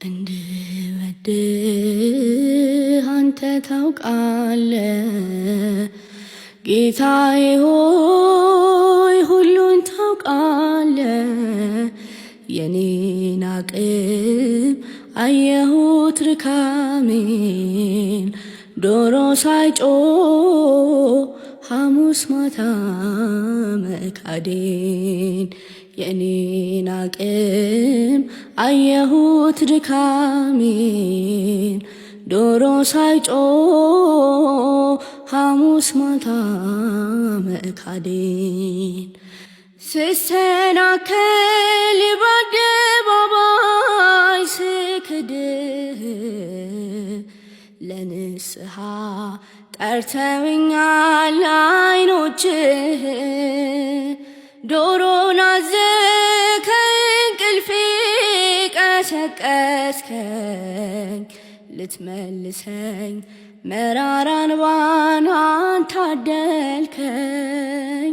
እንድወድህ አንተ ታውቃለህ ጌታዬ ሆይ ሁሉን ታውቃለህ። የኔን አቅም አየሁት ድካሜን ዶሮ ሳይጮህ ሐሙስ ማታ መካዴን የኔን አቅም አየሁት ድካሜን ዶሮ ሳይጮህ ሐሙስ ማታ መካዴን ስሰናከል በአደባባይ ስክድህ ለንስሐ ጠርተውኛል ዓይኖችህ ዶሮን አዘህ ከእንቅልፌ ቀሰቀስከኝ ልትመልሰኝ መራራ እንባን አንተ አደልከኝ።